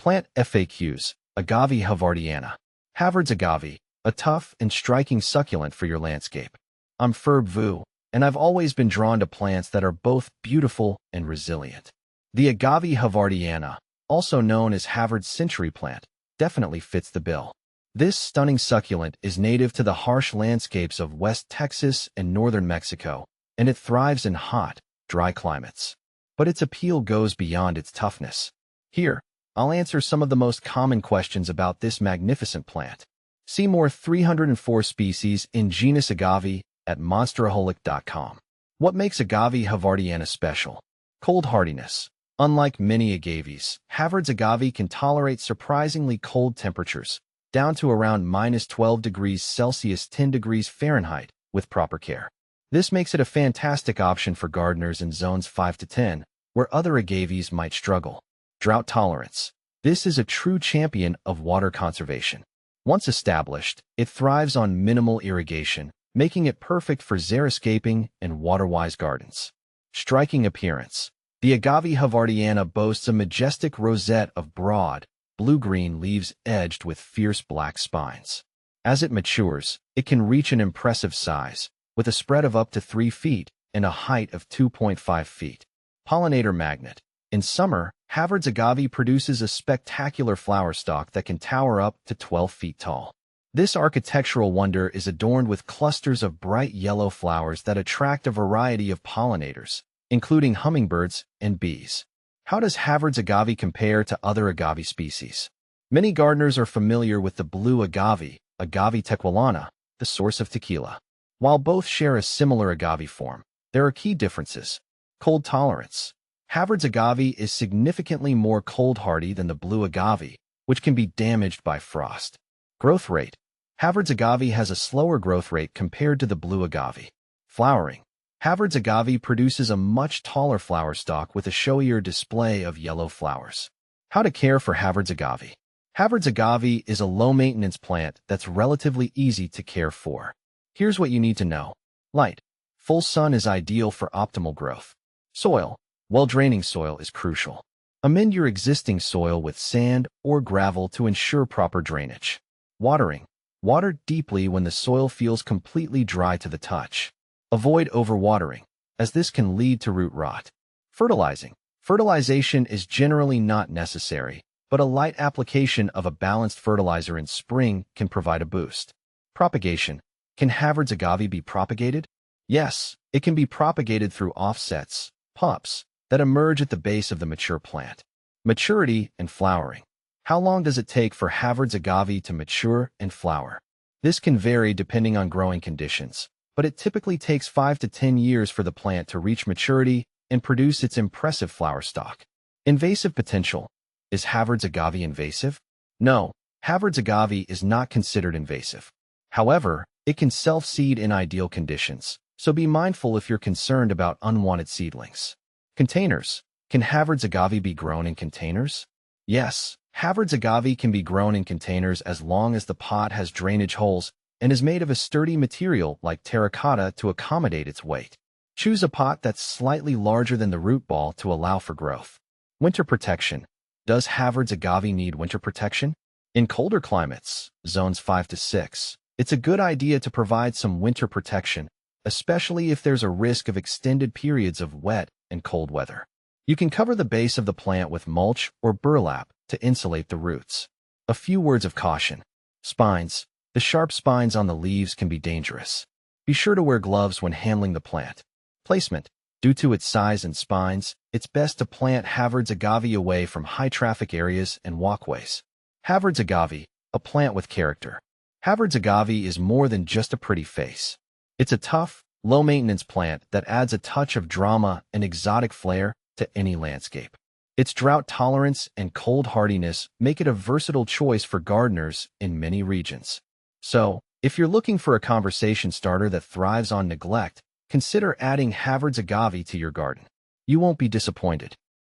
Plant FAQs, Agave Havardiana. Havards agave, a tough and striking succulent for your landscape. I'm Ferb Vu, and I've always been drawn to plants that are both beautiful and resilient. The Agave Havardiana, also known as Havard's century plant, definitely fits the bill. This stunning succulent is native to the harsh landscapes of West Texas and northern Mexico, and it thrives in hot, dry climates. But its appeal goes beyond its toughness. Here, I'll answer some of the most common questions about this magnificent plant. See more 304 species in genus Agave at monsteraholic.com. What makes Agave Havardiana special? Cold hardiness. Unlike many agaves, Havard's agave can tolerate surprisingly cold temperatures, down to around -12 degrees Celsius 10 degrees Fahrenheit, with proper care. This makes it a fantastic option for gardeners in zones 5 to 10, where other agaves might struggle. Drought tolerance. This is a true champion of water conservation. Once established, it thrives on minimal irrigation, making it perfect for xeriscaping and water-wise gardens. Striking appearance. The Agave Havardiana boasts a majestic rosette of broad, blue-green leaves edged with fierce black spines. As it matures, it can reach an impressive size, with a spread of up to 3 feet and a height of 2.5 feet. Pollinator magnet. In summer, Havard's agave produces a spectacular flower stalk that can tower up to 12 feet tall. This architectural wonder is adorned with clusters of bright yellow flowers that attract a variety of pollinators, including hummingbirds and bees. How does Havard's agave compare to other agave species? Many gardeners are familiar with the blue agave, Agave tequilana, the source of tequila. While both share a similar agave form, there are key differences. Cold tolerance. Havard's agave is significantly more cold-hardy than the blue agave, which can be damaged by frost. Growth rate. Havard's agave has a slower growth rate compared to the blue agave. Flowering. Havard's agave produces a much taller flower stalk with a showier display of yellow flowers. How to care for Havard's agave. Havard's agave is a low-maintenance plant that's relatively easy to care for. Here's what you need to know. Light. Full sun is ideal for optimal growth. Soil. Well-draining soil is crucial. Amend your existing soil with sand or gravel to ensure proper drainage. Watering. Water deeply when the soil feels completely dry to the touch. Avoid overwatering, as this can lead to root rot. Fertilizing. Fertilization is generally not necessary, but a light application of a balanced fertilizer in spring can provide a boost. Propagation. Can Havard's agave be propagated? Yes, it can be propagated through offsets, pups, that emerge at the base of the mature plant. Maturity and flowering. How long does it take for Havard's agave to mature and flower? This can vary depending on growing conditions, but it typically takes 5 to 10 years for the plant to reach maturity and produce its impressive flower stalk. Invasive potential. Is Havard's agave invasive? No, Havard's agave is not considered invasive. However, it can self-seed in ideal conditions, so be mindful if you're concerned about unwanted seedlings. Containers. Can Havard's agave be grown in containers? Yes, Havard's agave can be grown in containers as long as the pot has drainage holes and is made of a sturdy material like terracotta to accommodate its weight. Choose a pot that's slightly larger than the root ball to allow for growth. Winter protection. Does Havard's agave need winter protection? In colder climates, zones 5 to 6, it's a good idea to provide some winter protection, especially if there's a risk of extended periods of wet and cold weather. You can cover the base of the plant with mulch or burlap to insulate the roots. A few words of caution. Spines. The sharp spines on the leaves can be dangerous. Be sure to wear gloves when handling the plant. Placement. Due to its size and spines, it's best to plant Havard's agave away from high-traffic areas and walkways. Havard's agave, a plant with character. Havard's agave is more than just a pretty face. It's a tough, low-maintenance plant that adds a touch of drama and exotic flair to any landscape. Its drought tolerance and cold hardiness make it a versatile choice for gardeners in many regions. So, if you're looking for a conversation starter that thrives on neglect, consider adding Havard's agave to your garden. You won't be disappointed.